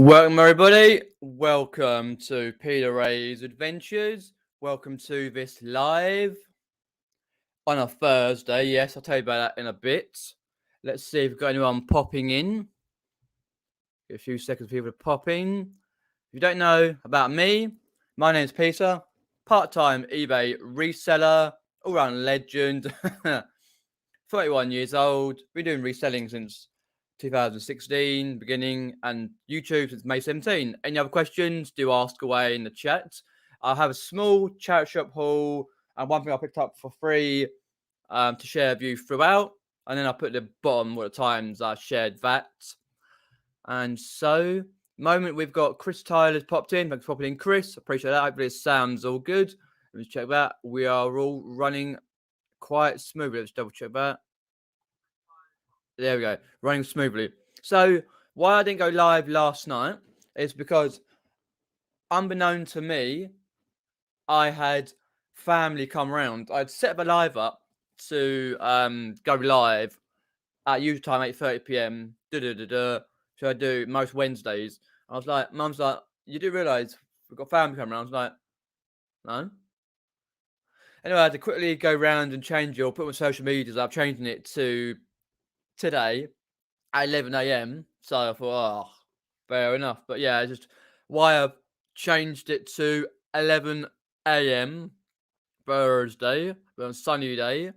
Welcome, everybody. Welcome to Peter Ray's Adventures. Welcome to this live on a Thursday. Yes, I'll tell you about that in a bit. Let's see if we've got anyone popping in. Give a few seconds for people to pop in. If you don't know about me, my name's Peter, part-time eBay reseller, all-round legend, 31 years old. Been doing reselling since 2016 beginning, and YouTube since May 17. Any other questions, do ask away in the chat. I have a small charity shop haul and one thing I picked up for free to share with you throughout, and then I put at the bottom what the times I shared that. And so moment we've got Chris Tyler's popped in. Thanks for popping in, Chris. Appreciate that. Hopefully it sounds all good. Let me check that. We are all running quite smoothly. Let's double check that. There we go, running smoothly. So why I didn't go live last night is because, unbeknown to me, I had family come round. I'd set the live up to go live at usual time, 8:30 p.m. So I do most Wednesdays. I was like, Mum's like, you do realise we've got family coming around? I was like, no. Anyway, I had to quickly go round and change it or put my social medias up, changing it to today at 11 a.m. So I thought, oh, fair enough. But yeah, just why I've changed it to 11 a.m. Thursday, but on sunny day.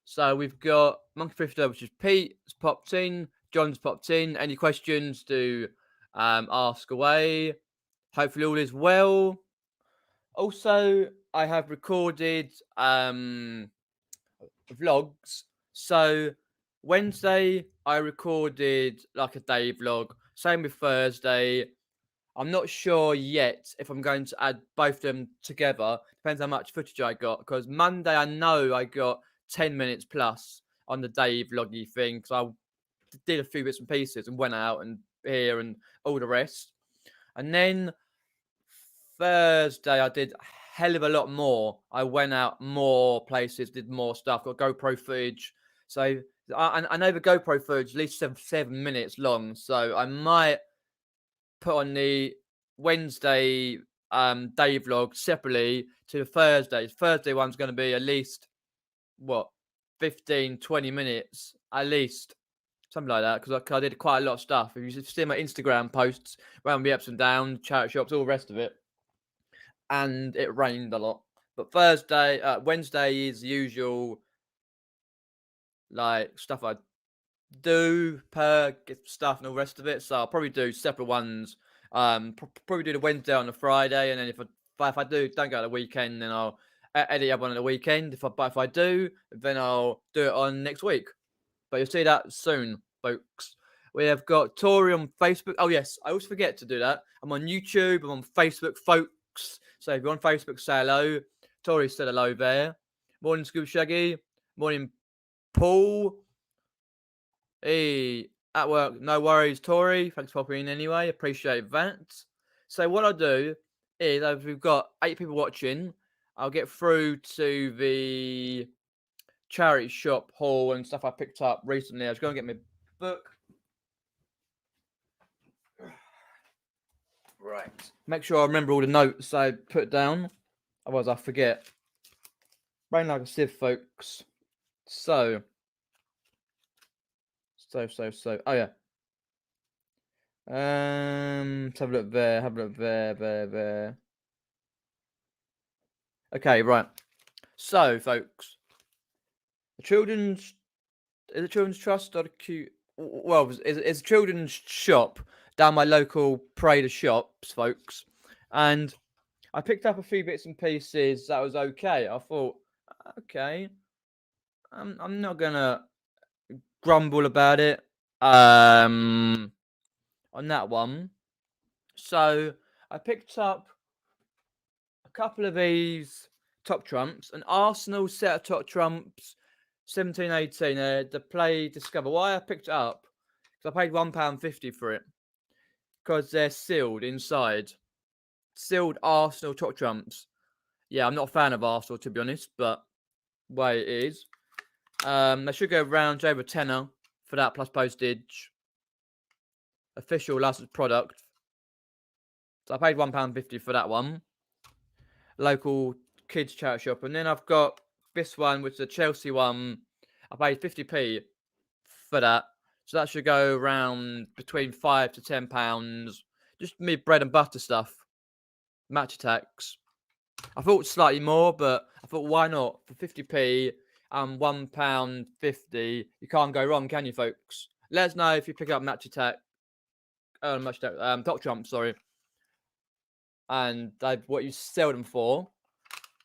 So we've got Monkey Thrifter, which is Pete, has popped in. John's popped in. Any questions, do ask away. Hopefully all is well. Also, I have recorded vlogs. So Wednesday, I recorded like a day vlog. Same with Thursday. I'm not sure yet if I'm going to add both of them together. Depends how much footage I got. Because Monday, I know I got 10 minutes plus on the day vloggy thing. Because I did a few bits and pieces and went out and here and all the rest. And then Thursday, I did a hell of a lot more. I went out more places, did more stuff, got GoPro footage. So I know the GoPro footage is at least 7 minutes long. So I might put on the Wednesday day vlog separately to the Thursday. Thursday one's going to be at least, 15-20 minutes at least, something like that, because I did quite a lot of stuff. If you see my Instagram posts around the ups and downs, charity shops, all the rest of it, and it rained a lot. But Wednesday is usual, like stuff I do per stuff and all the rest of it. So I'll probably do separate ones. Probably do the Wednesday on the Friday, and then if I don't go on the weekend, then I'll edit up on the weekend. If I do, then I'll do it on next week. But you'll see that soon, folks. We have got Tori on Facebook. Oh yes, I always forget to do that. I'm on YouTube. I'm on Facebook, folks. So if you're on Facebook, say hello. Tori said hello there. Morning, Scoop Shaggy. Morning, Paul. Hey, at work, no worries, Tori. Thanks for popping in anyway. Appreciate that. So what I'll do is, if we've got 8 people watching, I'll get through to the charity shop haul and stuff I picked up recently. I was going to get my book. Right. Make sure I remember all the notes I put down. Otherwise I forget. Brain like a sieve, folks. So. Oh yeah. Let's have a look there. There. Okay, right. So, folks, the Children's Trust or it's a children's shop down my local parade of shops, folks, and I picked up a few bits and pieces that was okay. I thought, okay, I'm not gonna grumble about it on that one. So I picked up a couple of these top trumps, an Arsenal set of top trumps, 17-18. The Play Discover. Why I picked it up? Because I paid £1.50 for it. Because they're sealed inside. Sealed Arsenal top trumps. Yeah, I'm not a fan of Arsenal, to be honest, but way it is. They should go around over tenner for that plus postage. official licensed product. So I paid £1.50 for that one. Local kids charity shop. And then I've got this one, which is a Chelsea one. I paid 50p for that. So that should go around between £5 to £10. Just me bread and butter stuff. Match attacks. I thought slightly more, but I thought why not? For 50p and £1.50, you can't go wrong, can you, folks? Let us know if you pick up Match Attack. Top Trump, sorry. And what you sell them for.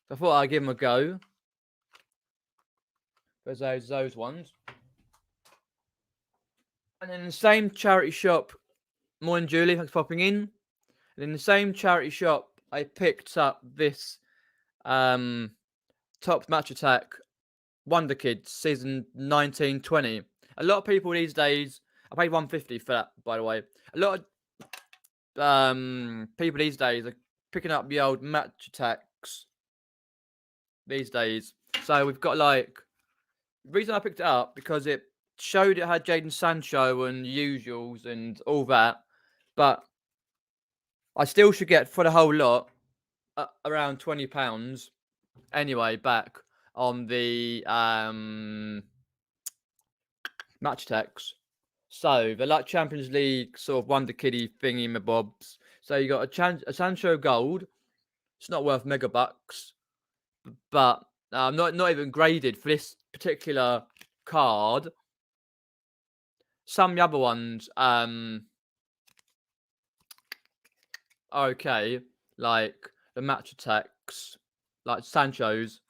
So I thought I'd give them a go. There's those ones. And then the same charity shop, morning Julie, thanks for popping in. And in the same charity shop, I picked up this Top Match Attack Wonder Kids season 1920. A lot of people these days, I paid £1.50 for that, by the way. A lot of people these days are picking up the old Match Attacks these days. So we've got like, the reason I picked it up because it showed it had Jadon Sancho and usuals and all that, but I still should get for the whole lot around £20 anyway back on the Match Attacks. So they're like Champions League sort of Wonder Kiddie thingy mabobs. So you got a Sancho Gold. It's not worth mega bucks, but not even graded for this particular card. Some of the other ones are okay, like the Match Attacks, like Sancho's,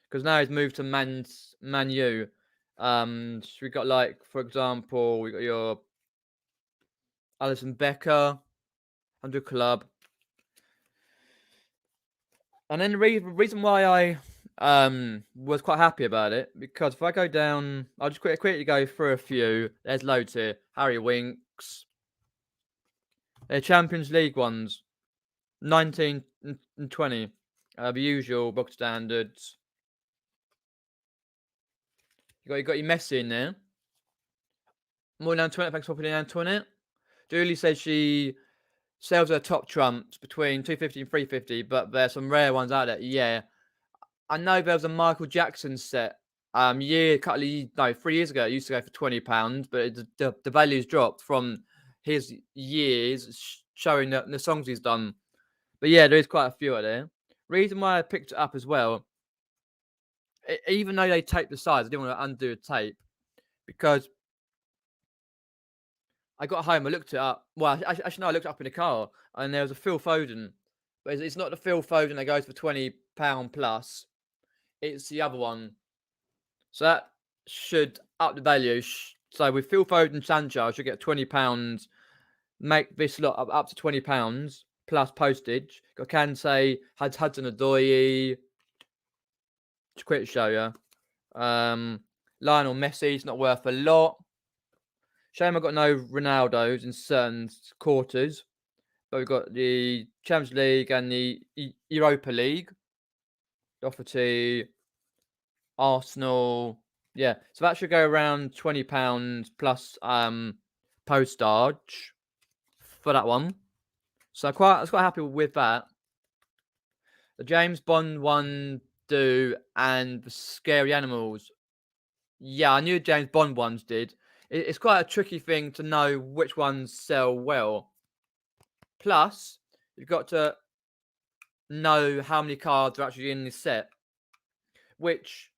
because now he's moved to Man U. We got like, for example, we got your Alisson Becker, 100 Club. And then the reason why I was quite happy about it, because if I go down, I'll just quickly go through a few. There's loads here. Harry Winks. They're Champions League ones. 19 and 20. The usual box standards. You got your Messi in there. More than 20. Thanks for putting down 20. Julie says she sells her top trumps between 250 and 350, but there's some rare ones out there. Yeah, I know there was a Michael Jackson set. 3 years ago, it used to go for £20, but the value's dropped from his years, showing the songs he's done. But yeah, there is quite a few out there. Reason why I picked it up as well, even though they taped the sides, I didn't want to undo a tape because I got home, I looked it up. Well, actually, no, I looked it up in the car, and there was a Phil Foden, but it's not the Phil Foden that goes for £20 plus. It's the other one. So that should up the value. So with Phil Foden Sancho, I should get £20. Make this lot up to £20 plus postage. Got Kante, Hudson-Odoi. Just quick show you. Lionel Messi's not worth a lot. Shame I've got no Ronaldos in certain quarters. But we've got the Champions League and the Europa League. Doherty, Arsenal. Yeah, so that should go around £20 plus postage for that one. So I was quite happy with that. The James Bond one and the Scary Animals. Yeah, I knew James Bond ones did. It's quite a tricky thing to know which ones sell well. Plus, you've got to know how many cards are actually in this set. Which,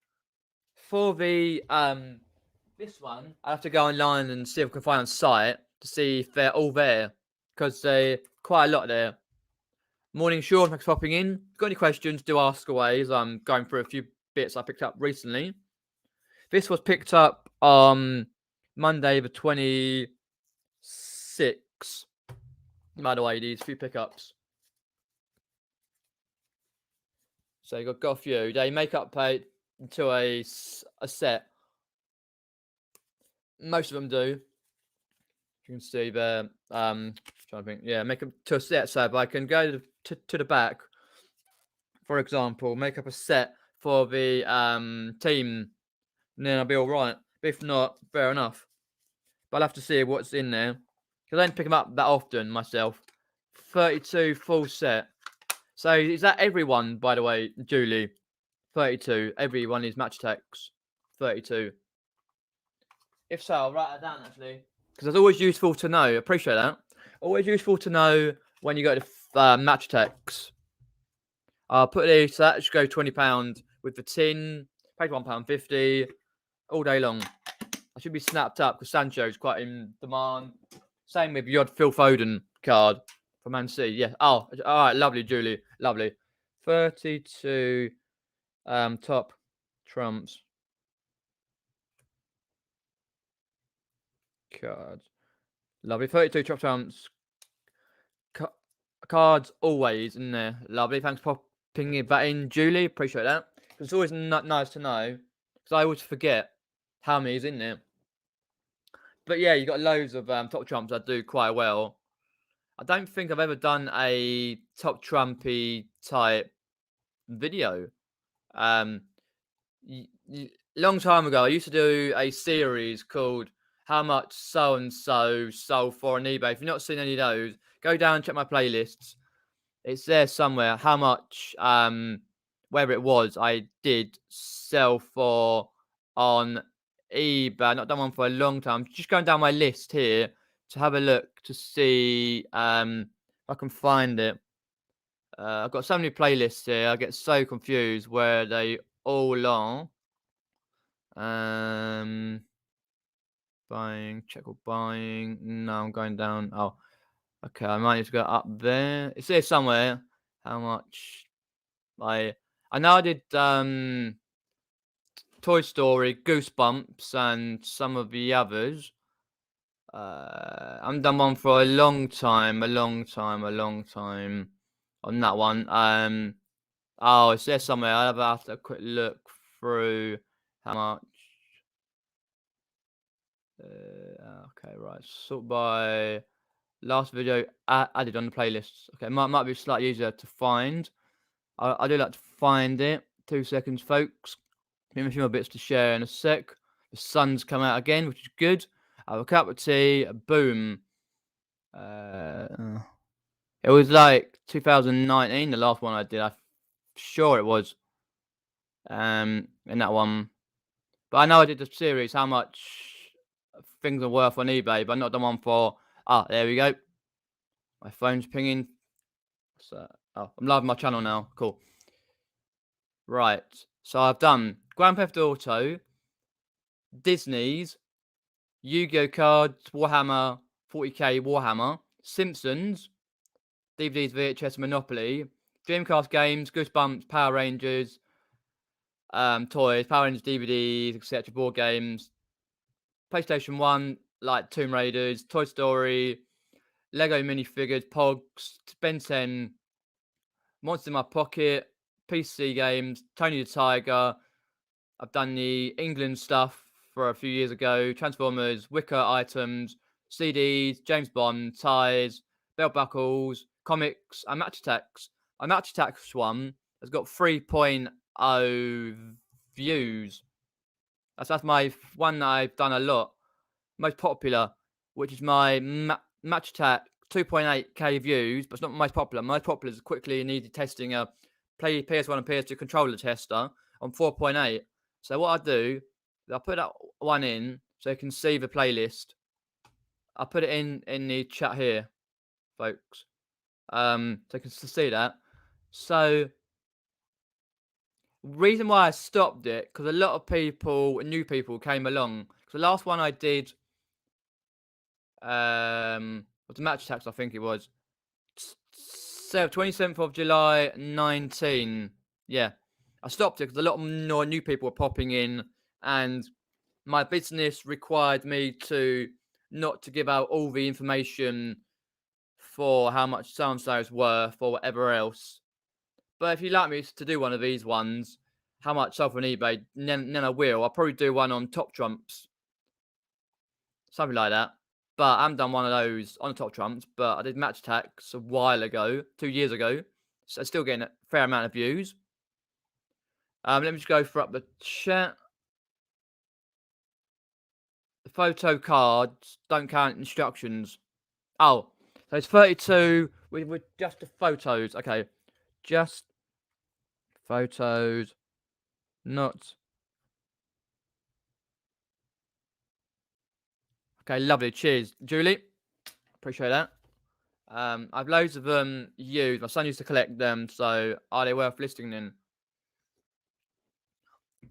for the this one, I have to go online and see if I can find on site to see if they're all there. Because they're quite a lot there. Morning, Sean, thanks for popping in. If you've got any questions, do ask away, as I'm going through a few bits I picked up recently. This was picked up on Monday the 26th. By the way, these few pickups. So you got a few. They make up pay to a set. Most of them do. You can see there. Trying to think. Yeah, make them to a set. So if I can go to the back, for example, make up a set for the team, and then I'll be all right. If not, fair enough. But I'll have to see what's in there. because I don't pick them up that often myself. 32 full set. So is that everyone, by the way, Julie? 32. Everyone is match attacks. 32. If so, I'll write that down actually, because it's always useful to know. Appreciate that. Always useful to know when you go to match attacks. I'll put this. So that should go £20 with the tin. Paid £1.50 all day long. I should be snapped up because Sancho's quite in demand. Same with your Phil Foden card for Man City. Yeah. Oh, all right. Lovely, Julie. Lovely. 32 top trumps cards. Lovely. 32 top trumps cards always in there. Lovely. Thanks for popping that in, Julie. Appreciate that. It's always nice to know because I always forget how many is in there. But yeah, you got loads of top trumps that do quite well. I don't think I've ever done a top trumpy type video. Long time ago, I used to do a series called "How Much So and So Sold for on eBay." If you've not seen any of those, go down and check my playlists. It's there somewhere. How much, wherever it was, I did sell for on eBay. I've not done one for a long time. Just going down my list here to have a look to see if I can find it. I've got so many playlists here. I get so confused where they all are. Buying, check or buying. No, I'm going down. Oh, okay. I might need to go up there. It's here somewhere. How much? I know I did Toy Story, Goosebumps, and some of the others. I've done one for a long time on that one. Oh, it's there somewhere. I'll have to quick look through how much. Okay, right. Sort by last video added on the playlist. Okay, might be slightly easier to find. I do like to find it. 2 seconds, folks. Give me a few more bits to share in a sec. The sun's come out again, which is good. I have a cup of tea. Boom. It was like 2019, the last one I did. I'm sure it was. In that one. But I know I did the series, how much things are worth on eBay, but I've not done one for... Ah, there we go. My phone's pinging. So, oh, I'm live on my channel now. Cool. Right. So I've done Grand Theft Auto, Disney's, Yu-Gi-Oh cards, Warhammer, 40k Warhammer, Simpsons, DVDs, VHS, Monopoly, Dreamcast games, Goosebumps, Power Rangers, toys, Power Rangers DVDs, etc., board games, PlayStation 1, like Tomb Raiders, Toy Story, Lego minifigures, Pogs, Ben 10, Monsters in My Pocket, PC games, Tony the Tiger. I've done the England stuff for a few years ago, Transformers, Wicker items, CDs, James Bond, ties, belt buckles, comics, and Match Attacks. A Match Attacks one has got 3.0 views. That's my one that I've done a lot. Most popular, which is my Match Attack 2.8k views, but it's not most popular. Most popular is quickly and easy testing a PS1 and PS2 controller tester on 4.8. So what I do is I put that one in so you can see the playlist. I'll put it in the chat here, folks. So you can see that. So reason why I stopped it, because a lot of people, new people, came along. So the last one I did was the Match Attacks, I think it was. 27th of July 19. Yeah. I stopped it because a lot more new people were popping in, and my business required me to not to give out all the information for how much so-and-so is worth or whatever else. But if you'd like me to do one of these ones, how much sold on eBay, then I will. I'll probably do one on top trumps. Something like that. But I haven't done one of those on the top trumps, but I did Match Attacks a while ago, 2 years ago. So still getting a fair amount of views. Let me just go for up the chat. The photo cards don't count instructions. Oh, so it's 32 with just the photos. Okay, just photos, not. Okay, lovely. Cheers, Julie. Appreciate that. I've loads of them used. My son used to collect them, so are they worth listing then?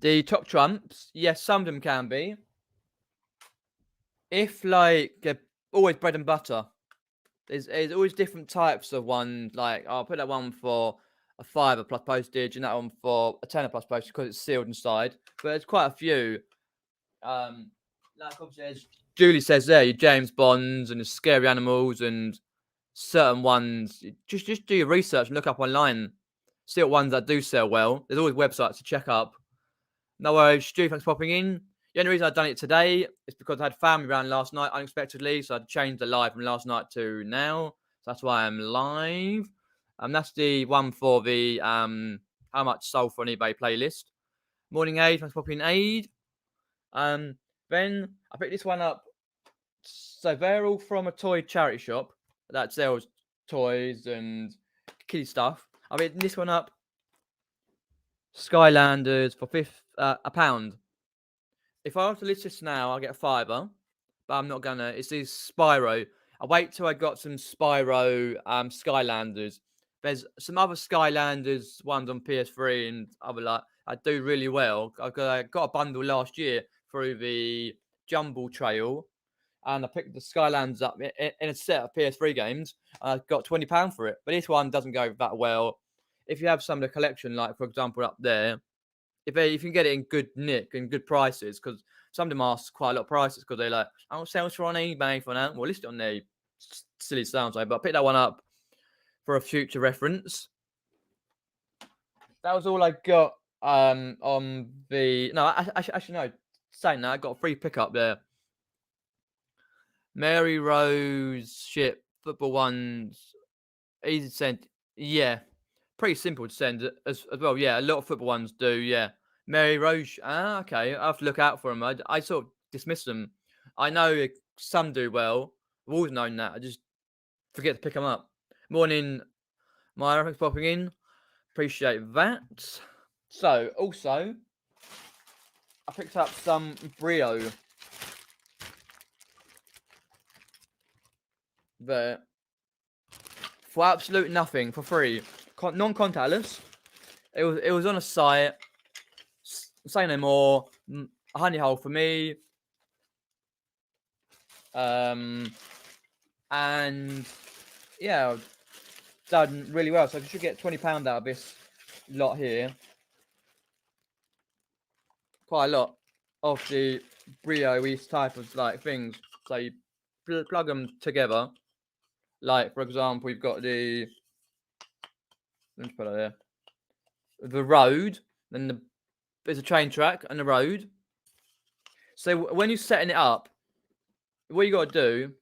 The top trumps, yes, some of them can be. If like they're always bread and butter, there's always different types of ones. Like I'll put that one for a fiver plus postage, and that one for a tenner plus postage because it's sealed inside. But there's quite a few. Like obviously, as Julie says there, your James Bonds and the scary animals and certain ones. Just do your research and look up online. See what ones that do sell well. There's always websites to check up. No worries, Stu. Thanks for popping in. The only reason I've done it today is because I had family around last night unexpectedly, so I changed the live from last night to now. So that's why I'm live. That's the one for the how much sold for an eBay playlist. Morning Aid, thanks for popping in, Aid. Then I picked this one up. So they're all from a toy charity shop that sells toys and kiddie stuff. I picked this one up. Skylanders for a pound. If I were to list this now, I'll get a fiver, but I'm not gonna. It's these Spyro. I wait till I got some Spyro Skylanders. There's some other Skylanders ones on PS3 and other like I do really well. I got a bundle last year through the Jumble Trail, and I picked the Skylanders up in a set of PS3 games. And I got £20 for it, but this one doesn't go that well. If you have some of the collection, like for example up there, if you can get it in good nick and good prices, because some of them ask quite a lot of prices because they're like, "Oh, sales for on eBay for that." Well, list it on there. Silly sounds like, but I picked that one up for a future reference. That was all I got. On the no, actually no. Saying that, I got a free pickup there. Mary Rose ship football ones, easy to send. Yeah, pretty simple to send as well. Yeah, a lot of football ones do. Yeah, Mary Roche. Ah, okay. I have to look out for them. I sort of dismiss them. I know some do well. I've always known that. I just forget to pick them up. Morning, Myra. Thanks for popping in. Appreciate that. So, also, I picked up some Brio there for absolute nothing, for free, non-contactless. It was on a site. Say no more. A honey hole for me. And yeah, done really well. So I should get £20 out of this lot here. Quite a lot of the Brio type of like things. So you plug them together. Like for example, you've got the let's put it there. The road, then there's a train track and the road. So when you're setting it up, what you got to do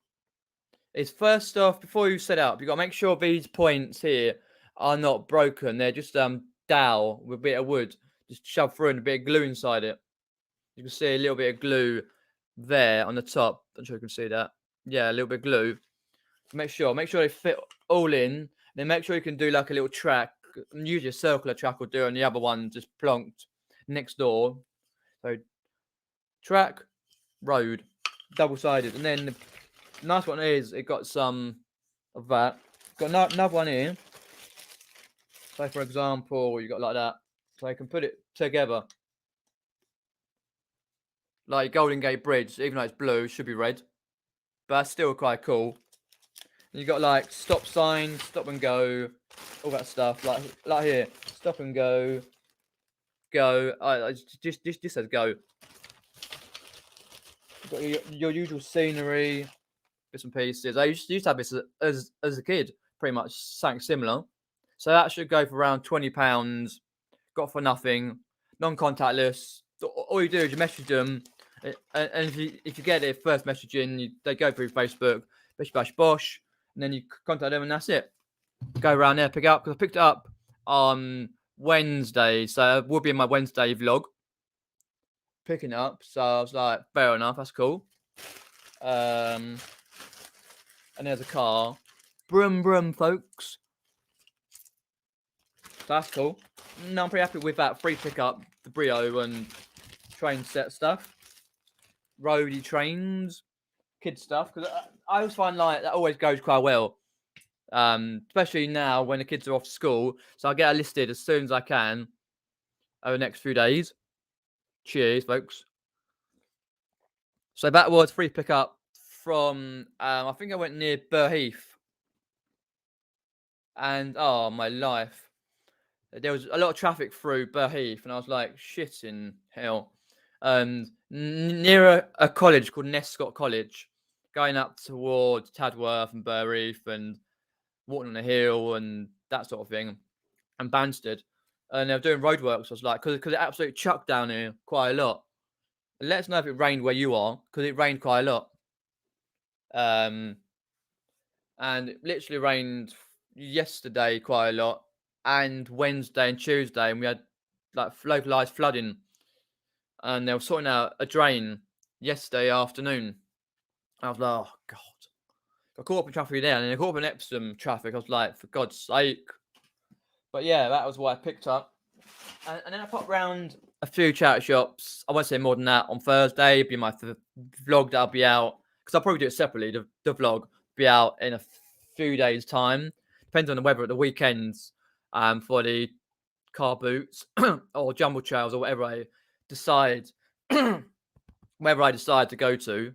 is first off, before you set up, you got to make sure these points here are not broken. They're just dowel with a bit of wood, just shoved through and a bit of glue inside it. You can see a little bit of glue there on the top. I'm sure you can see that. Yeah, a little bit of glue. Make sure they fit all in. Then make sure you can do like a little track. Usually a circular track will do, and the other one just plonked next door. So track, road, double-sided, and then the nice one is it got some of that. Got another one here. So for example, you got like that. So I can put it together. Like Golden Gate Bridge, even though it's blue, it should be red. But that's still quite cool. And you got like stop sign, stop and go, all that stuff. Like here, stop and go, go. Just says go. You've got your usual scenery, bits and pieces. I used to have this as a kid, pretty much something similar. So that should go for around £20. Got for nothing, non-contactless. All you do is you message them, and if you get it first messaging, they go through Facebook, bish bash bosh, and then you contact them, and that's it. Go around there, pick it up, because I picked it up on Wednesday, so it will be in my Wednesday vlog. Picking it up, so I was like, fair enough, that's cool. And and there's a car. Brum brum, folks. That's cool. No, I'm pretty happy with that free pickup, the Brio and train set stuff, roadie trains, kid stuff. Because I always find like that always goes quite well. Especially now when the kids are off school. So I'll get it listed as soon as I can over the next few days. Cheers, folks. So that was free pickup from, I think I went near Burheath. And, oh, my life. There was a lot of traffic through Burheath, and I was like, shit in hell. Near a college called Nescott College, going up towards Tadworth and Burheath and walking on the hill and that sort of thing, and Banstead. And they were doing roadworks. I was like, because it absolutely chucked down here quite a lot. Let us know if it rained where you are, because it rained quite a lot. And it literally rained yesterday quite a lot, and Wednesday and Tuesday, and we had like localized flooding. And they were sorting out a drain yesterday afternoon. I was like, oh god. I caught up in traffic there, and then I caught up in Epsom traffic. I was like, for God's sake. But yeah, that was what I picked up. And then I popped round a few charity shops. I won't say more than that. On Thursday, be my vlog that'll be out. Because I'll probably do it separately. The vlog be out in a few days' time. Depends on the weather at the weekends. For the car boots or jumble trails or whatever I decide. Wherever I decide to go to.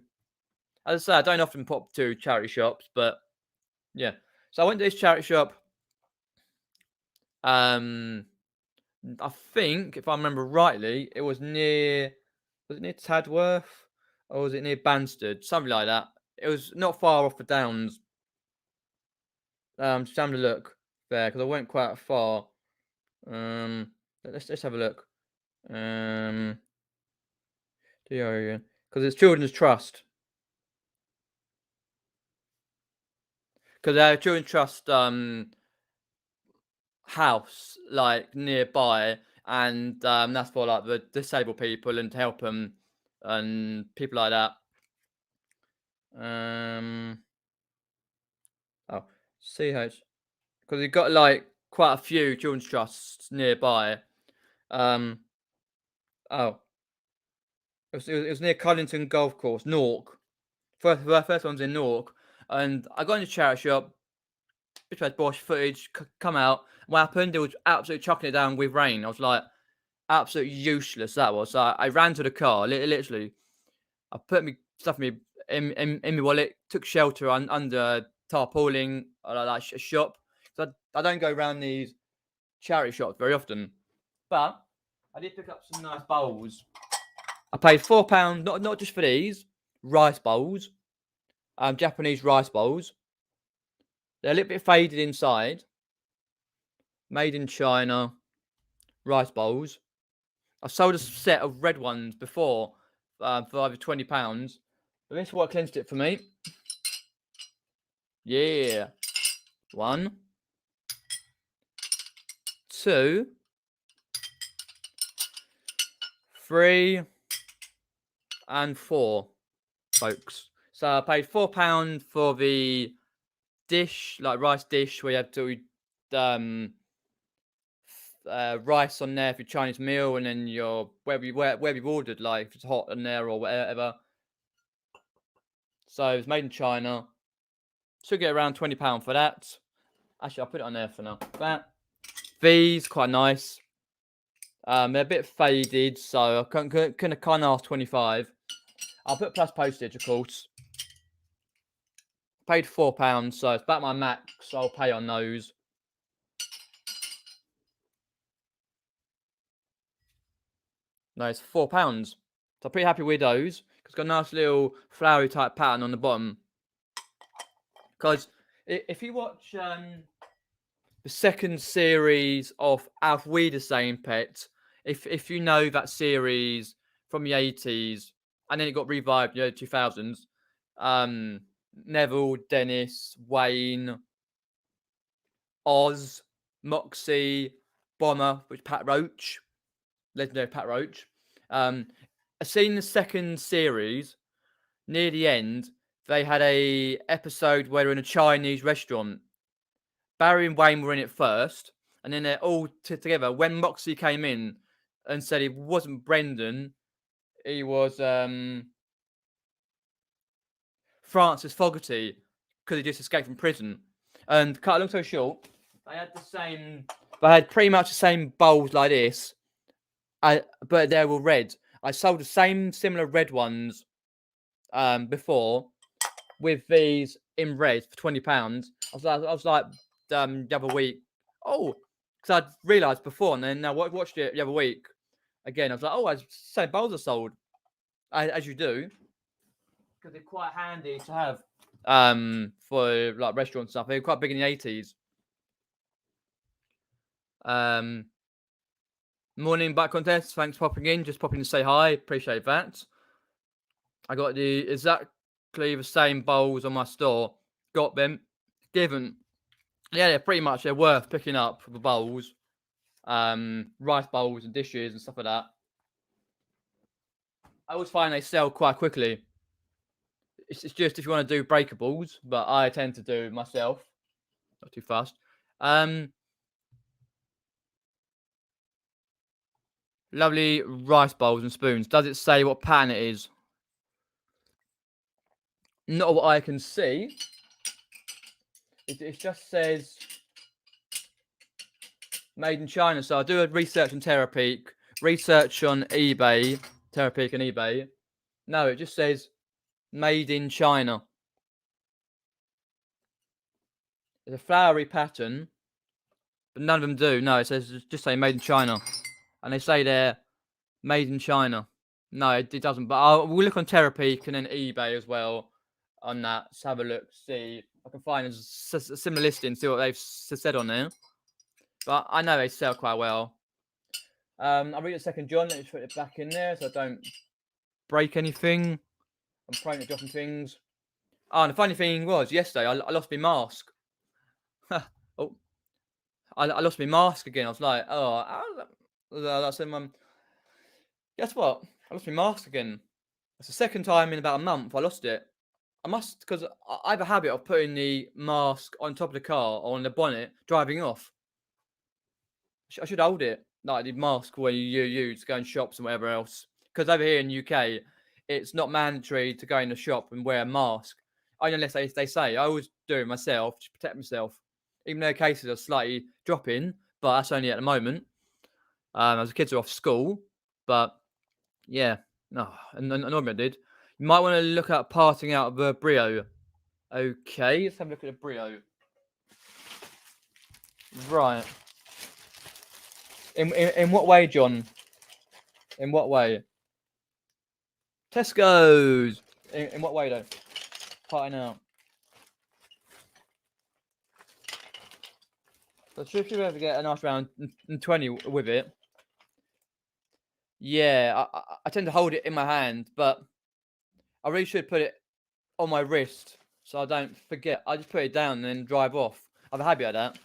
As I say, I don't often pop to charity shops, but yeah. So I went to this charity shop. I think, if I remember rightly, it was near Tadworth, or was it near Banstead? Something like that. It was not far off the Downs. Just having a look there, because I went quite far. Let's have a look. Because it's Children's Trust. Because Children's Trust house like nearby, and that's for like the disabled people and to help them and people like that. Oh, CH, because we've got like quite a few children's trusts nearby. Oh, it was near Cullington Golf Course, Nork. First one's in Nork, and I got in the charity shop. Bitch had Bosch footage come out. What happened? It was absolutely chucking it down with rain. I was like, absolutely useless that was. So I ran to the car, literally. I put me stuff in my wallet, took shelter under tarpaulin, like a shop. So I don't go around these charity shops very often, but I did pick up some nice bowls. I paid £4, not just for these rice bowls, Japanese rice bowls. They're a little bit faded inside. Made in China rice bowls. I sold a set of red ones before for either £20. But this is what cleansed it for me. Yeah. 1, 2, 3, and 4, folks. So I paid £4 for the dish, like rice dish, where you have to rice on there for your Chinese meal, and then your wherever you've ordered, like if it's hot in there or whatever. So it's made in China. Should get around £20 for that. Actually, I'll put it on there for now. These quite nice. They're a bit faded, so I can't ask 25. I'll put plus postage, of course. Paid £4, so it's about my max. So I'll pay on those. No, it's £4. So I'm pretty happy with those. It's got a nice little flowery type pattern on the bottom. Because if you watch the second series of Auf Wiedersehen Pet, if you know that series from the 80s, and then it got revived in the early 2000s, Neville, Dennis, Wayne, Oz, Moxie, Bomber, which Pat Roach, legendary Pat Roach. I've seen the second series. Near the end, they had a episode where they're in a Chinese restaurant. Barry and Wayne were in it first, and then they're all together. When Moxie came in and said he wasn't Brendan, he was Francis Fogarty, because he just escaped from prison. And cut a long story short, they had the same. They had pretty much the same bowls like this, but they were red. I sold the same similar red ones before with these in red for £20. I was like the other week. Oh, because I'd realised before, and then I watched it the other week again. I was like, oh, the same bowls are sold, as you do, because they're quite handy to have for like restaurant stuff. They were quite big in the 80s. Morning back contest. Thanks for popping in. Just popping to say hi. Appreciate that. I got exactly the same bowls on my store. Got them. Given. Yeah, they're worth picking up, the bowls. Rice bowls and dishes and stuff like that. I always find they sell quite quickly. It's just if you want to do breakables, but I tend to do myself. Not too fast. Lovely rice bowls and spoons. Does it say what pattern it is? Not what I can see. It just says made in China. So I do a research on Terapeak, research on eBay, Terapeak and eBay. No, it just says made in China. There's a flowery pattern, but none of them do. No, it says just say made in China, and they say they're made in China. No, it doesn't. But we'll look on Terapeak and then eBay as well on that. Let's have a look, see if I can find a similar listing, see what they've said on there. But I know they sell quite well. I'll read a second, John. Let me put it back in there so I don't break anything. I'm prone to dropping things. Oh, and the funny thing was, yesterday I lost my mask. Oh, I lost my mask again. I was like, I said, Mum, guess what? I lost my mask again. It's the second time in about a month I lost it. I must, because I have a habit of putting the mask on top of the car or on the bonnet driving off. I should hold it, like the mask where you use to go in shops and whatever else. Because over here in UK, it's not mandatory to go in the shop and wear a mask. Only unless they say. I always do it myself to protect myself. Even though cases are slightly dropping, but that's only at the moment. As the kids are off school. But yeah, no, and normally I did. You might want to look at parting out the Brio. Okay, let's have a look at the Brio. Right. In what way, John? In what way? Tesco's. In what way, though? Parting out. So should we ever get a nice round 20 with it? Yeah, I tend to hold it in my hand, but I really should put it on my wrist so I don't forget. I just put it down and then drive off. I have a habit of that.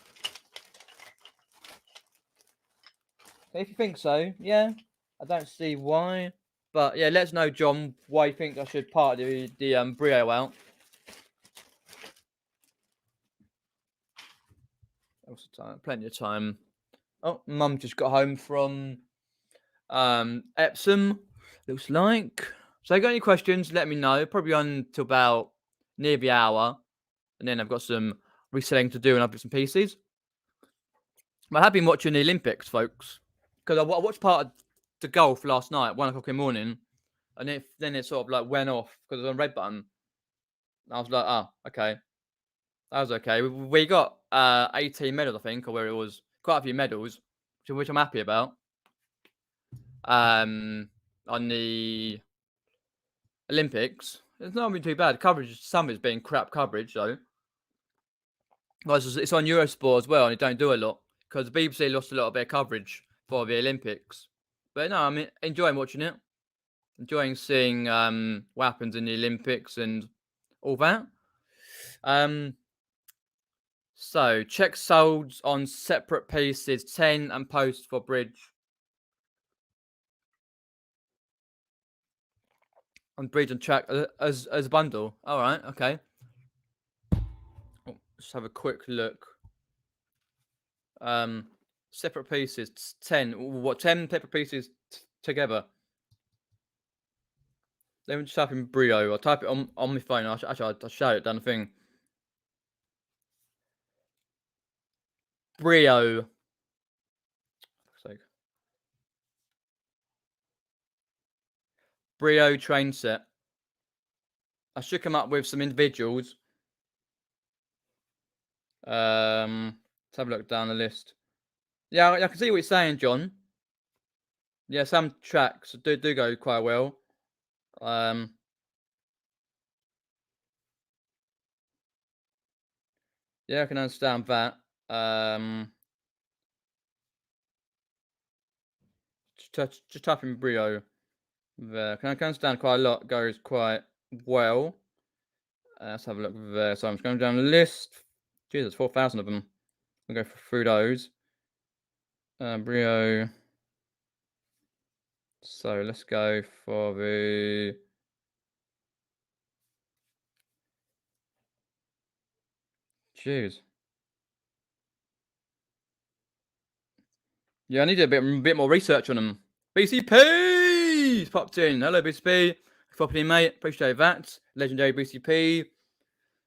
If you think so, yeah, I don't see why. But yeah, let us know, John, why you think I should part the Brio out. Also time, plenty of time. Oh, Mum just got home from Epsom, looks like. So if you got any questions, let me know. Probably on till about near the hour. And then I've got some reselling to do and I've got some pieces. But I have been watching the Olympics, folks. Because I watched part of the golf last night, 1 o'clock in the morning. And then it sort of like went off because it was on red button. And I was like, oh, okay. That was okay. We got 18 medals, I think, or where it was. Quite a few medals, which I'm happy about. On the Olympics, it's not been too bad. Coverage, some of it's been crap coverage, though. Well, it's on Eurosport as well, and it don't do a lot because the BBC lost a lot of their coverage for the Olympics. But no, I'm enjoying watching it, enjoying seeing what happens in the Olympics and all that. So check solds on separate pieces, 10 and post for bridge. on breeds and track as a bundle. All right, okay. Oh, let's have a quick look. Separate pieces, 10. What, 10 separate pieces together? Let me just type in Brio. I'll type it on my phone. I'll show it down the thing. Brio. Brio train set. I should come up with some individuals. Let's have a look down the list. Yeah, I can see what you're saying, John. Yeah, some tracks do go quite well. Yeah, I can understand that. Just type in Brio there. Can I understand quite a lot goes quite well. Let's have a look there. So I'm just going down the list. Jesus, 4,000 of them. We'll go through those. Brio. So let's go for the. Jeez. Yeah, I need to do a bit more research on them. BCP's popped in. Hello, BCP. Popping in, mate. Appreciate that. Legendary BCP.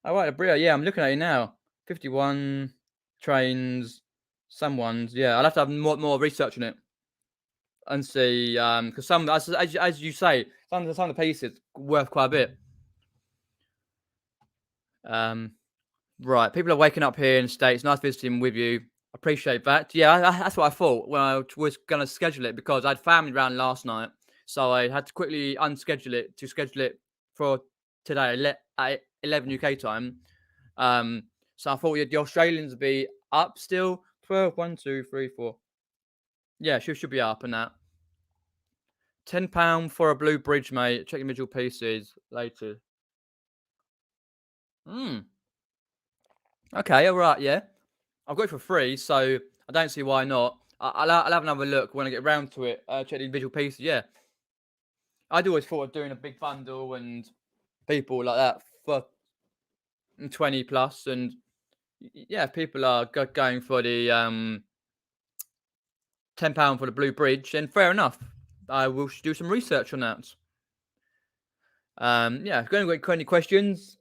Oh, right, Brio. Yeah, I'm looking at it now. 51 trains. Some ones. Yeah, I'll have to have more research on it and see. Because some, as you say, some of the pieces worth quite a bit. Right, people are waking up here in the States. Nice visiting with you. Appreciate that. Yeah, that's what I thought when I was going to schedule it, because I had family round last night. So I had to quickly unschedule it to schedule it for today at 11 UK time. So I thought the Australians would be up still. 12, 1, 2, 3, 4. Yeah, should be up and that. £10 for a blue bridge, mate. Check individual pieces later. Okay, all right, yeah. I've got it for free, so I don't see why not. I'll have another look when I get around to it. Check the individual pieces. Yeah, I'd always thought of doing a big bundle and people like that for 20 plus, and yeah, if people are going for the £10 for the blue bridge, then fair enough. I will do some research on that. Yeah, if you've got any questions,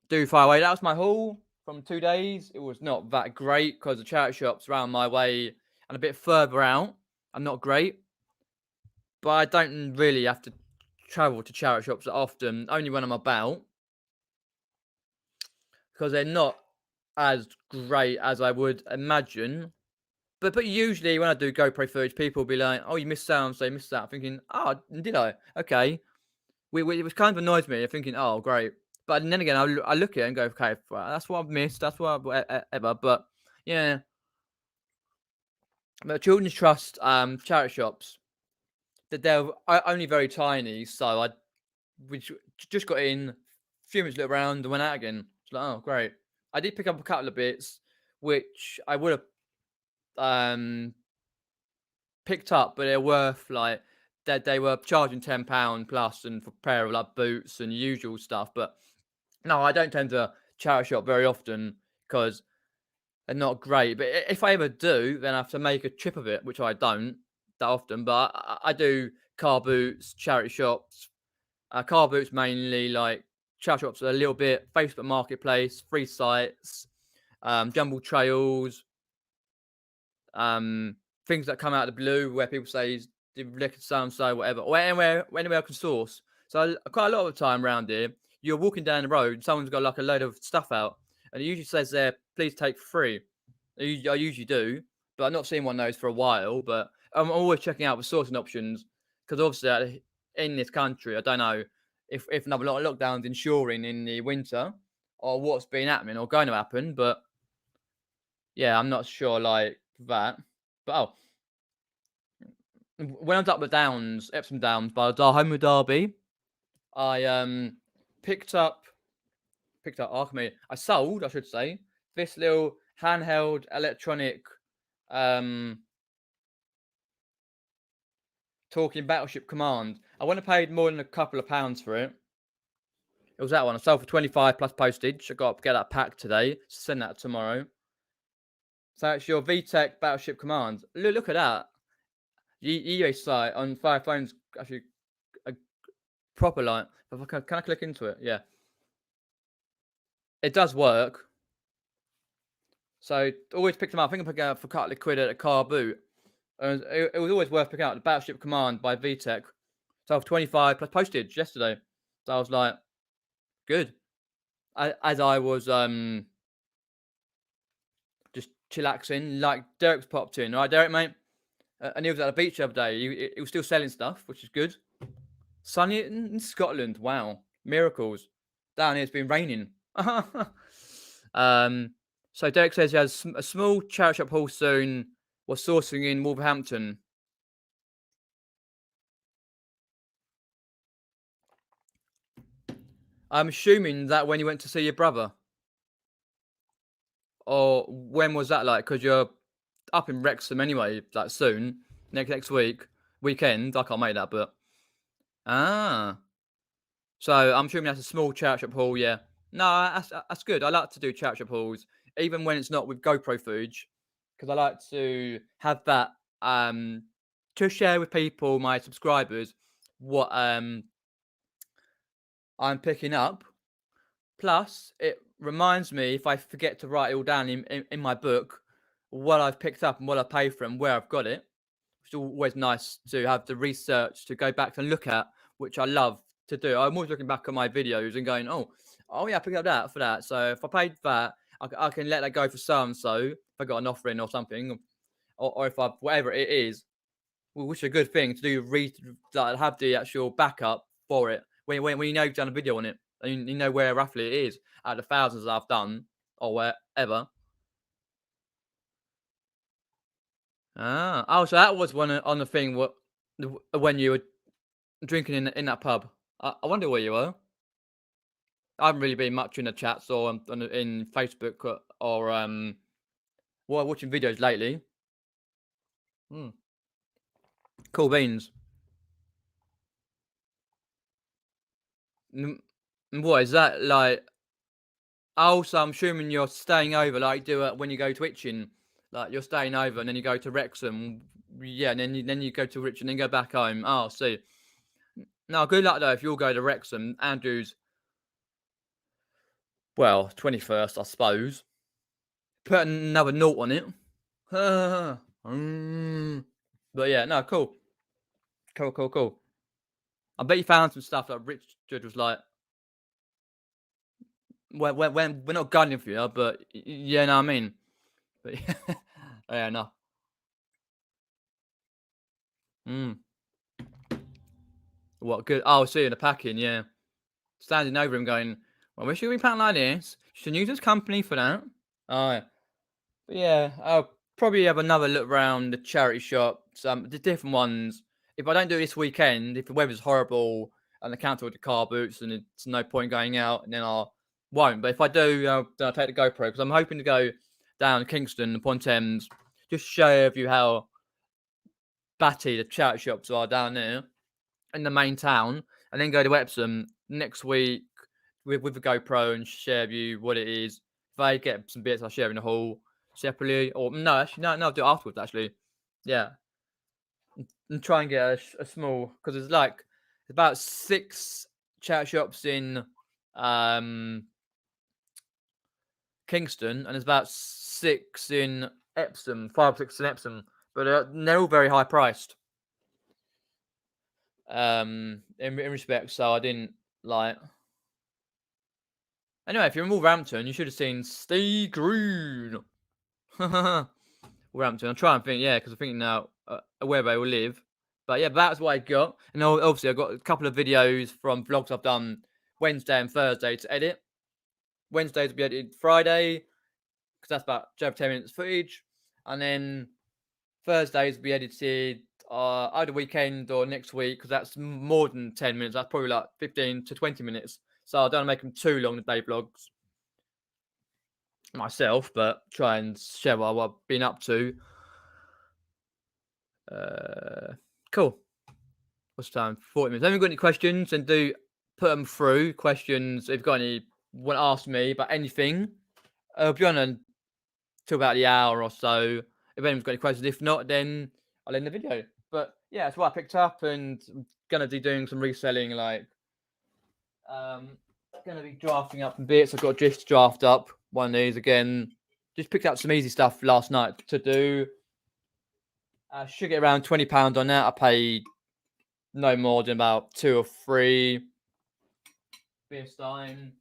do fire away. That was my haul from 2 days. It was not that great because the charity shops around my way and a bit further out are not great. But I don't really have to travel to charity shops that often, only when I'm about, because they're not as great as I would imagine. But usually when I do GoPro footage, people will be like, "Oh, you missed out," so you missed out. Thinking, "Oh, did I? Okay." Which kind of annoys me. I'm thinking, "Oh, great." But then again, I look at it and go, "Okay, well, that's what I've missed. That's what ever." But yeah, but Children's Trust charity shops, that they're only very tiny, so we just got in, a few minutes looked around and went out again. It's like, oh, great. I did pick up a couple of bits, which I would have picked up, but they're worth like that. They were charging £10 plus, and for a pair of like boots and usual stuff. But no, I don't tend to charity shop very often because they're not great. But if I ever do, then I have to make a trip of it, which I don't that often. But I do car boots, charity shops. Car boots mainly, like charity shops a little bit, Facebook Marketplace, free sites, jumble trails, things that come out of the blue where people say the record so and so, whatever, or anywhere I can source. So quite a lot of the time around here, you're walking down the road, someone's got like a load of stuff out, and it usually says there, "Please take for free." I usually do, but I've not seen one of those for a while. But I'm always checking out the sourcing options, because obviously in this country, I don't know if another lot of lockdowns ensuring in the winter, or what's been happening or going to happen. But yeah, I'm not sure like that. But when I was up the Downs, Epsom Downs, by the home of Derby, I picked up Archimede. I sold, I should say, this little handheld electronic talking battleship command. I wouldn't have paid more than a couple of pounds for it. It was that one. I sold for 25 plus postage. I got to get that pack today. Send that tomorrow. So it's your VTech Battleship Command. Look at that. EA site on Fire Phone's actually a proper line. Can I click into it? Yeah. It does work. So always picked them up. I think I picked them up for a couple of quid at a car boot. And it was always worth picking out the Battleship Command by VTech. So for 25 plus postage yesterday. So I was like, good. As I was just chillaxing, like Derek's popped in, right, Derek, mate? And he was at the beach the other day. He was still selling stuff, which is good. Sunny in Scotland, wow, miracles. Down here it's been raining. So Derek says he has a small charity shop haul soon. Was sourcing in Wolverhampton. I'm assuming that when you went to see your brother, or when was that like? Because you're up in Wrexham anyway, like soon, next weekend. I can't make that, but so I'm assuming that's a small charity shop haul. Yeah, no, that's good. I like to do charity shop hauls, even when it's not with GoPro footage, because I like to have that to share with people, my subscribers, what I'm picking up. Plus, it reminds me, if I forget to write it all down in my book, what I've picked up and what I paid for and where I've got it. It's always nice to have the research to go back and look at, which I love to do. I'm always looking back at my videos and going, oh yeah, I picked up that for that. So if I paid that, I can let that go for so and so if I got an offer in or something, or if I whatever it is, which is a good thing to do. Like, have the actual backup for it when you know you've done a video on it and you know where roughly it is out of the thousands that I've done or wherever. So that was one on the thing. When you were drinking in that pub? I wonder where you were. I haven't really been much in the chats or in Facebook or watching videos lately. Cool beans. What is that like? Oh, so I'm assuming you're staying over like do it when you go twitching. Like you're staying over and then you go to Wrexham. Yeah, and then you go to Rich and then go back home. Oh, see. No, good luck though if you'll go to Wrexham. Andrew's, well, 21st, I suppose. Put another note on it. But yeah, no, cool. Cool. I bet you found some stuff that Richard was like, when we're not gunning for you, but yeah, know what I mean. But yeah, no. Mm. What good? Oh, see, in the packing, yeah. Standing over him going, well, we should be packing like this. You should use this company for that. Oh, yeah. But yeah, I'll probably have another look around the charity shops, the different ones. If I don't do it this weekend, if the weather's horrible and I cancel the car boots and it's no point going out, and then I won't. But if I do, then I'll take the GoPro because I'm hoping to go down to Kingston upon Thames, just show you how batty the charity shops are down there in the main town, and then go to Epsom next week with the GoPro and share with you what it is. If I get some bits, I'll share in the hall separately, or no, actually, no, I'll do it afterwards. Actually, yeah, and try and get a small because there's like about 6 chat shops in Kingston, and there's about 6 in Epsom, 5 or 6 in Epsom, but they're all very high priced. In respect, so I didn't like. Anyway, if you're in Wolverhampton, you should have seen Steve Green. Wolverhampton. I'm trying to think, yeah, because I'm thinking now where they will live. But yeah, that's what I got. And obviously, I've got a couple of videos from vlogs I've done Wednesday and Thursday to edit. Wednesday to be edited Friday, because that's about 10 minutes footage. And then Thursdays will be edited either weekend or next week, because that's more than 10 minutes. That's probably like 15 to 20 minutes. So I don't make them too long, the day vlogs myself, but try and share what I've been up to. Cool. what's the time? 40 minutes. Have you got any questions? And do put them through. Questions. If you've got any, want to ask me about anything, I'll be on until about the hour or so. If anyone's got any questions, if not, then I'll end the video. But yeah, that's what I picked up, and I'm gonna be doing some reselling. Like, gonna be drafting up some bits. I've got just draft up one of these again. Just picked up some easy stuff last night to do. I should get around £20 on that. I paid no more than about 2 or 3 beer stein.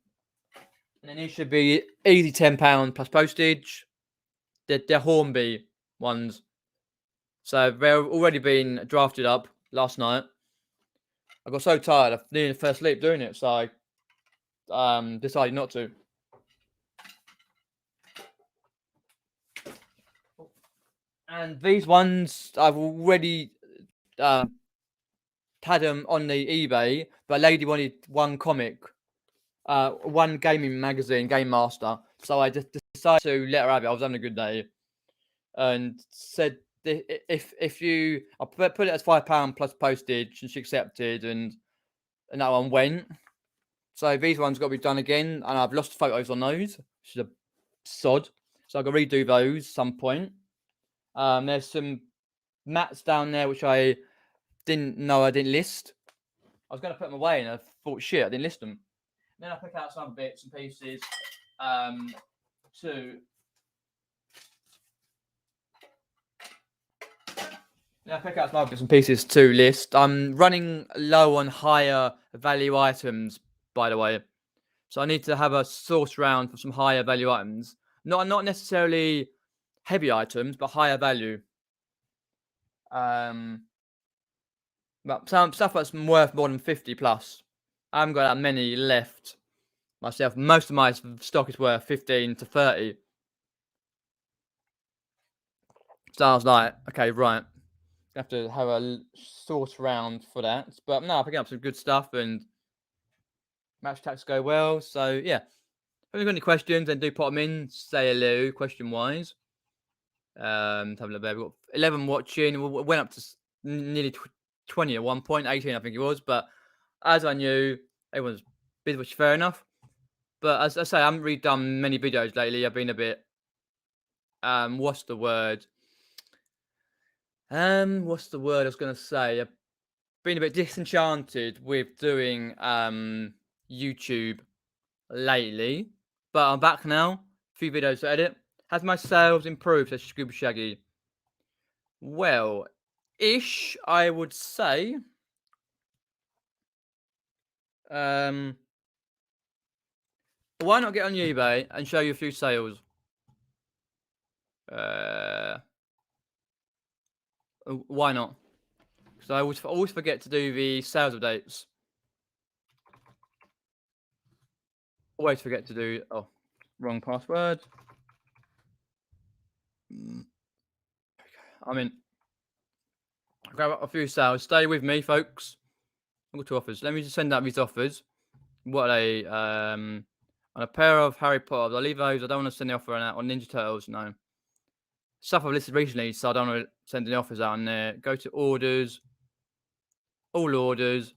And then these should be easy £10 plus postage. They're Hornby ones. So they've already been drafted up last night. I got so tired, I nearly fell asleep doing it, so I decided not to. And these ones, I've already had them on the eBay, but a lady wanted one comic, one gaming magazine, Game Master. So I just decided to let her have it. I was having a good day, and said if you, I put it as £5 plus postage, and she accepted, and that one went. So these ones got to be done again, and I've lost photos on those. She's a sod, so I've got to redo those some point. There's some mats down there which I didn't know I didn't list. I was going to put them away, and I thought, shit, I didn't list them. Then I pick out some bits and pieces to. Now I pick out some other bits and pieces to list. I'm running low on higher value items, by the way. So I need to have a source round for some higher value items. Not necessarily heavy items, but higher value. But some stuff that's worth more than 50 plus. I haven't got that many left myself. Most of my stock is worth 15 to 30. So I was like, okay, right. I have to have a source round for that. But no, I'm picking up some good stuff, and match attacks go well. So yeah. If you've got any questions, then do put them in. Say hello, question wise. Have a look there. We've got 11 watching. We went up to nearly 20 at one point, 18 I think it was. But as I knew, everyone's busy, which is fair enough. But as I say, I haven't really done many videos lately. I've been a bit what's the word? What's the word I was gonna say? I've been a bit disenchanted with doing YouTube lately. But I'm back now. A few videos to edit. Has my sales improved? Says Scuba Shaggy. Well, ish, I would say. Why not get on eBay and show you a few sales? Why not? Because I always forget to do the sales updates. Always forget to do. Oh, wrong password. I mean, grab up a few sales. Stay with me, folks. I've got 2 offers. Let me just send out these offers. What are they? On a pair of Harry Potter. I'll leave those. I don't want to send the offer out on Ninja Turtles. No. Stuff I've listed recently, so I don't want to send any offers out on there. Go to orders. All orders.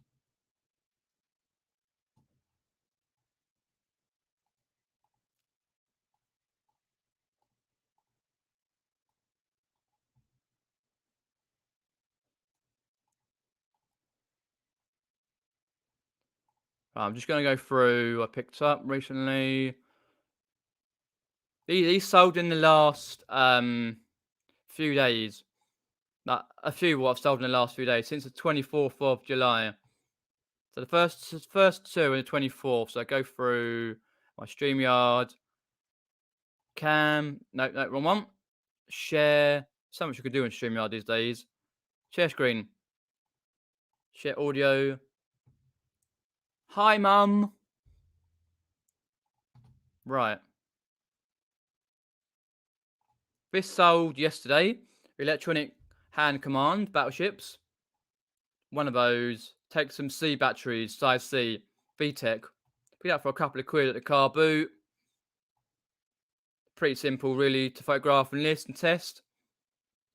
I'm just going to go through. I picked up recently. These sold in the last few days. Like a few what I've sold in the last few days since the 24th of July. So the first 2 and the 24th. So I go through my StreamYard, Cam. No, wrong one. Share. So much you could do in StreamYard these days. Share screen. Share audio. Hi, Mum. Right. This sold yesterday. Electronic hand command battleships. One of those. Take some C batteries, size C, VTech. Pick that for a couple of quid at the car boot. Pretty simple, really, to photograph and list and test.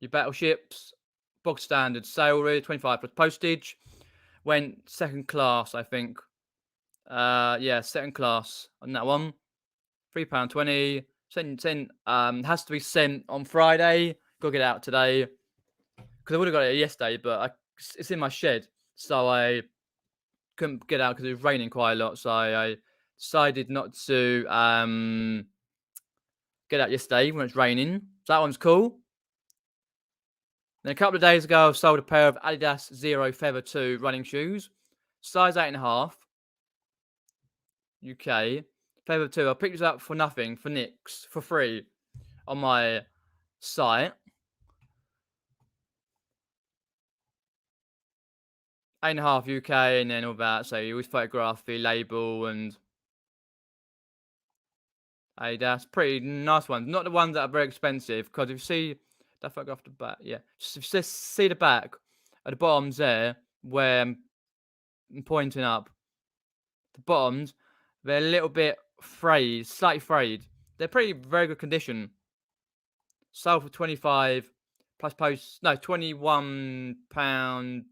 Your battleships, bog standard sale, really, 25 plus postage. Went second class, I think. Yeah, second class on that one. £3.20. Has to be sent on Friday. Gotta get it out today because I would have got it yesterday, but it's in my shed, so I couldn't get out because it was raining quite a lot. So I decided not to get out yesterday when it's raining. So that one's cool. Then a couple of days ago, I sold a pair of Adidas Zero Feather 2 running shoes, size 8.5, UK. Feather 2. I picked this up for nothing, for nix, for free on my site. 8.5 UK, and then all that. So you always photograph the label and Adidas. Pretty nice ones. Not the ones that are very expensive, because if you see that photograph the back, yeah, just if you see the back at the bottoms there, where I'm pointing up, the bottoms, they're a little bit frayed, slightly frayed. They're pretty very good condition. Sold for 25 plus post. No, £21.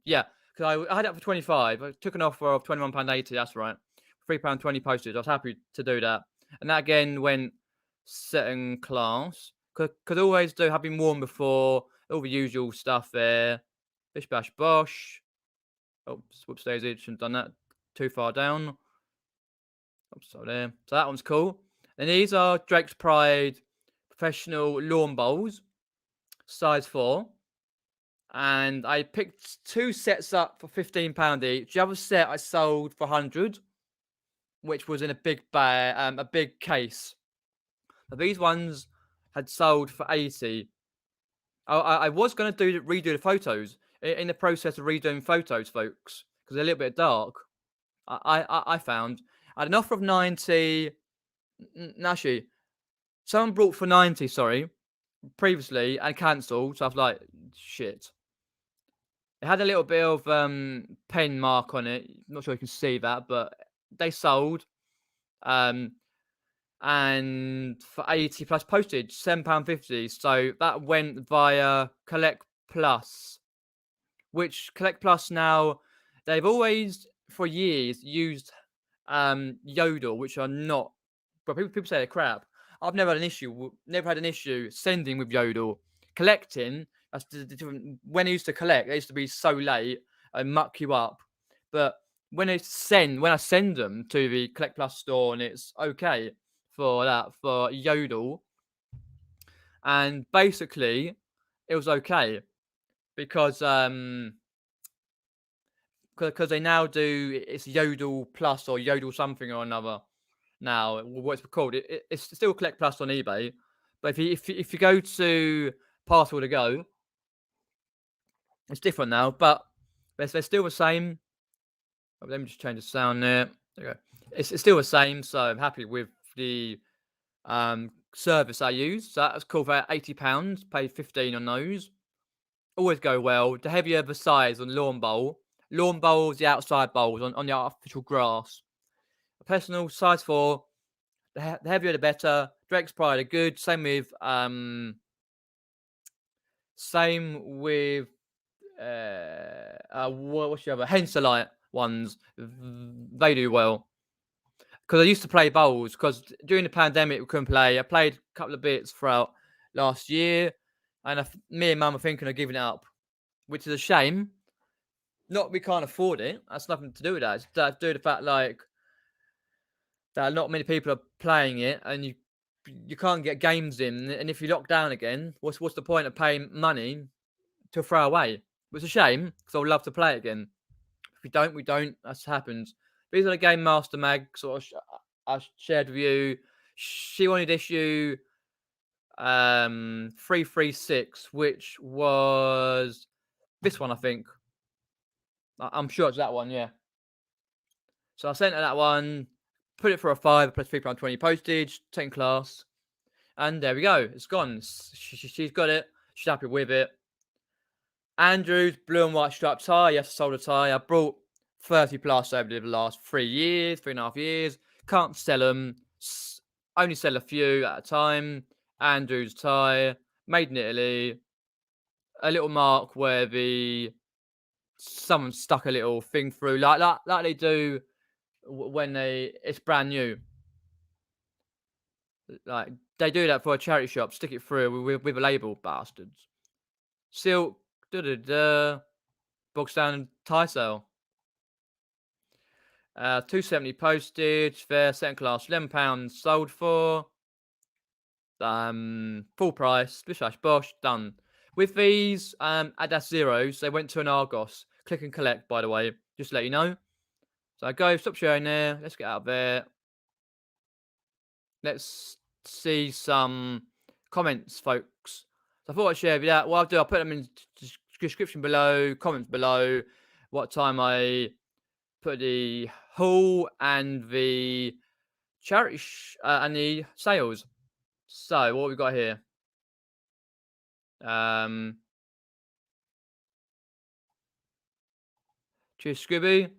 Yeah, because I had it for 25. I took an offer of £21.80. That's right. £3.20 postage. I was happy to do that, and that again went second class. Could always do. Have been worn before. All the usual stuff there. Bish bash bosh. Oh, whoops daisy. Shouldn't have done that. Too far down. Oops, so there. So that one's cool. And these are Drake's Pride professional lawn bowls, size 4. And I picked 2 sets up for £15 each. The other set I sold for 100, which was in a big bag, a big case. But these ones had sold for 80. I was going to redo the photos, in the process of redoing photos, folks, because they're a little bit dark. I found I had an offer of 90. Actually, someone brought for 90. Sorry, previously and cancelled. So I was like, shit. It had a little bit of pen mark on it. Not sure you can see that, but they sold. And for 80 plus postage, £7.50. So that went via Collect Plus, which Collect Plus now, they've always for years used Yodel, which are not, but people say they're crap. I've never had an issue sending with Yodel. Collecting, that's the different. When I used to collect, it used to be so late and muck you up. But when I send them to the Collect Plus store, and it's okay for that, for Yodel, and basically it was okay because they now do, it's Yodel Plus or Yodel something or another. Now, what's it called? It's still Collect Plus on eBay, but if you go to Parcel to Go, it's different now. But they're still the same. Oh, let me just change the sound there. There you go. It's still the same, so I'm happy with the service I use. So that's cool for £80. Paid 15 on those. Always go well. The heavier the size on lawn bowls, the outside bowls on the artificial grass. A personal size 4. The heavier the better. Drake's Pride are good. Same with what's the other? Henselite ones. They do well. Because I used to play bowls, because during the pandemic we couldn't play. I played a couple of bits throughout last year, and me and Mum are thinking of giving it up, which is a shame. Not we can't afford it. That's nothing to do with that. It's to do with the fact that not many people are playing it, and you can't get games in. And if you lock down again, what's the point of paying money to throw away? It's a shame, because I would love to play it again. If we don't, we don't. That's happens. These are the Game Master Mag sort of I shared with you. She wanted issue 336, which was this one, I think. I'm sure it's that one, yeah. So I sent her that one, put it for a 5 plus £3.20 postage, 10 class, and there we go. It's gone. She's got it. She's happy with it. Andrew's blue and white striped tie. Yes, I sold a tie. I brought 30 plus over the last 3.5 years. Can't sell them. Only sell a few at a time. Andrew's tie, made in Italy. A little mark where the someone stuck a little thing through, like they do when it's brand new. Like they do that for a charity shop, stick it through with a label, bastards. Silk, da da da, box down tie sale. 270 postage, fair, second class, £11 sold for. Full price, bish bash bosh, done. With these, that's zeros. They went to an Argos. Click and collect, by the way, just to let you know. So I go, stop sharing there. Let's get out of there. Let's see some comments, folks. So I thought I'd share with you that. What I'll do, I'll put them in the description below, comments below, what time I put the haul and the charity and the sales. So what we got here? Cheers, Scooby.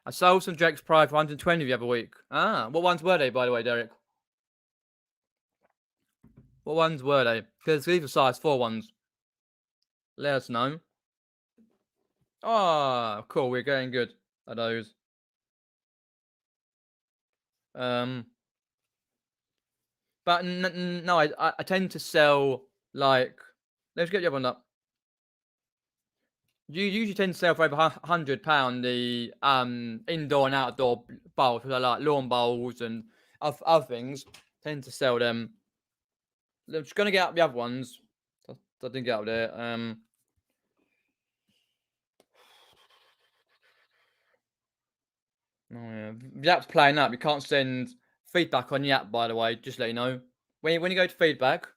I sold some Drake's Pride for 120 the other week. Ah, what ones were they, by the way, Derek? What ones were they? Because these are size 4 ones. Let us know. Oh, cool. We're getting good at those. But no, I tend to sell like. Let's get the other one up. You usually tend to sell for over £100 the indoor and outdoor bowls, which are like lawn bowls and other things. Tend to sell them. I'm just gonna get out the other ones. I didn't get out there. Oh yeah, the app's playing up. You can't send feedback on the app, by the way. Just let you know. When you go to feedback,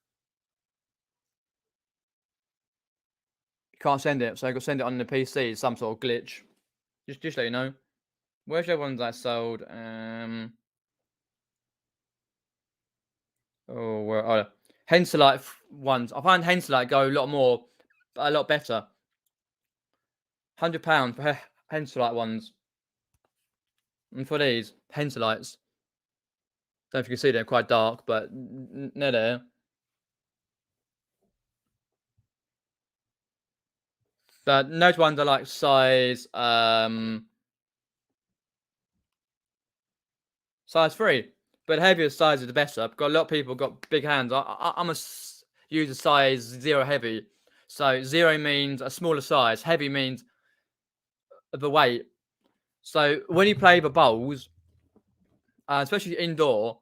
you can't send it. So you got to send it on the PC. It's some sort of glitch. Just let you know. Where's the other ones I sold? Henselite ones. I find Henselite go a lot better. £100 for Henselite ones. And for these Henselites, don't know if you can see they're quite dark, but they're there. But those ones are like size size 3. But the heavier sizes the better. I've got a lot of people got big hands. I'm use a size 0 heavy. So 0 means a smaller size. Heavy means the weight. So when you play the bowls, especially indoor,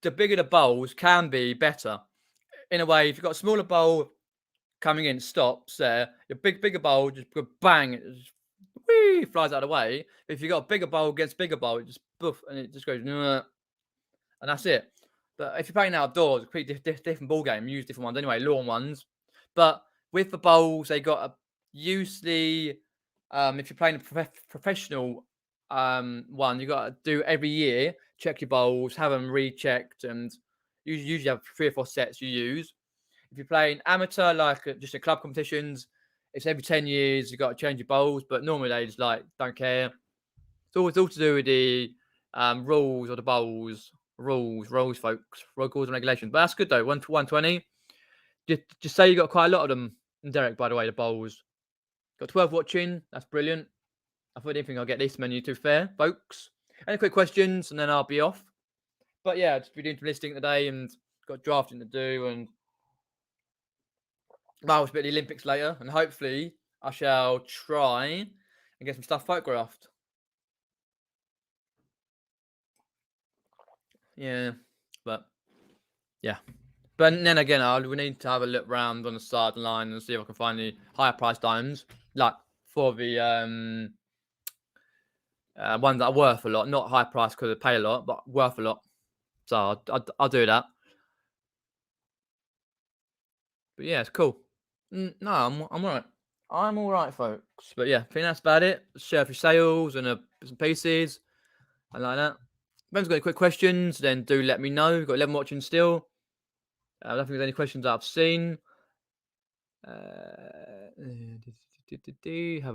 the bigger the bowls can be better. In a way, if you've got a smaller bowl coming in, stops there. Your bigger bowl just bang, it just flies out of the way. If you got a bigger bowl against bigger bowl, it just boof and it just goes, and that's it. But if you're playing outdoors, it's a pretty different ball game. You use different ones anyway, lawn ones. But with the bowls, they got usually, if you're playing a professional one, you got to do every year. Check your bowls, have them rechecked, and you usually have 3 or 4 sets you use. If you're playing amateur, like just a club competitions, it's every 10 years you got to change your bowls. But normally they just like don't care. It's all to do with the rules or the bowls. Rules, folks. Rules and regulations. But that's good though. 120. Just say you got quite a lot of them. And Derek, by the way, the bowls. Got 12 watching. That's brilliant. I didn't think I'll get this menu too fair, folks. Any quick questions, and then I'll be off. But yeah, just be doing some listing today, and got drafting to do, and I'll be at the Olympics later, and hopefully I shall try and get some stuff photographed. Yeah, but yeah. But then again, we need to have a look round on the sideline and see if I can find the higher price diamonds, like for the ones that are worth a lot, not high price because they pay a lot, but worth a lot. So I'll do that. But yeah, it's cool. No, I'm alright. I'm alright, folks. But yeah, I think that's about it. Share for sales and some pieces. I like that. If anyone's got any quick questions, then do let me know. We've got 11 watching still. I don't think there's any questions I've seen. Have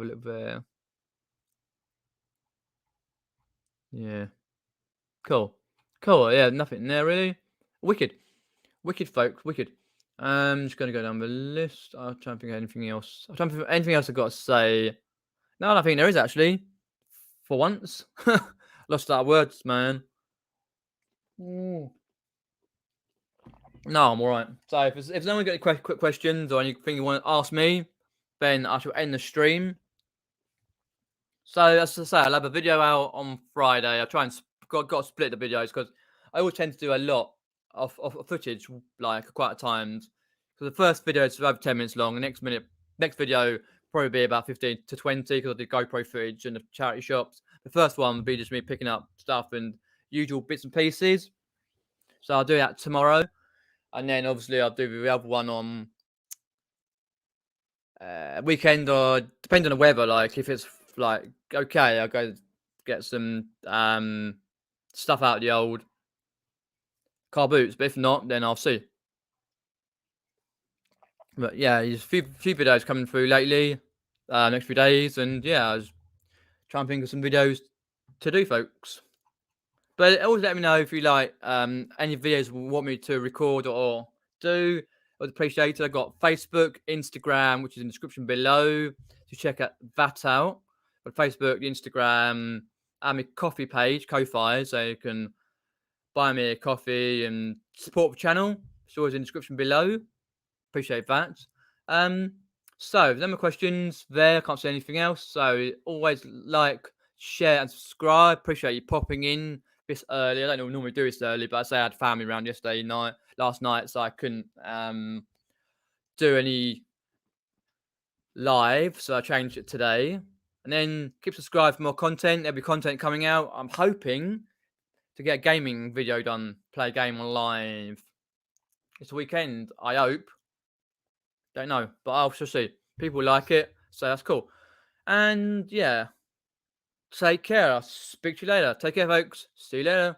a look there. Yeah. Cool. Yeah, nothing there really. Wicked, folks. Wicked. Just gonna go down the list. I'm trying to think of anything else. I'm trying to think of anything else I've got to say. No, I don't think there is actually. For once. Lost our words, man. Mm. No, I'm alright. So if no one got any quick questions or anything you want to ask me, then I shall end the stream. So as I say, I'll have a video out on Friday. I try and got to split the videos because I always tend to do a lot of footage, like quite at times. So the first video is about 10 minutes long. The next video probably be about 15 to 20 because I did GoPro footage and the charity shops. The first one would be just me picking up stuff and usual bits and pieces. So I'll do that tomorrow, and then obviously I'll do the other one on weekend, or depending on the weather. Like if it's like okay, I'll go get some stuff out of the old car boots. But if not, then I'll see. But yeah, there's a few videos coming through lately, next few days, and yeah, I was trying to think of some videos to do, folks. But always let me know if you like any videos you want me to record or do. I'd appreciate it. I've got Facebook, Instagram, which is in the description below. So check that out. But Facebook, Instagram, and my coffee page, Ko-Fi, so you can buy me a coffee and support the channel. It's always in the description below. Appreciate that. So if there are no more questions there, I can't say anything else. So always like, share, and subscribe. Appreciate you popping in this early. I don't normally do this early, but I say I had family around last night, so I couldn't do any live, so I changed it today. And then keep subscribed for more content. There'll be content coming out. I'm hoping to get a gaming video done, play a game on live this weekend, I hope. Don't know, but I'll just see. People like it, so that's cool. And yeah, take care. I'll speak to you later. Take care, folks. See you later.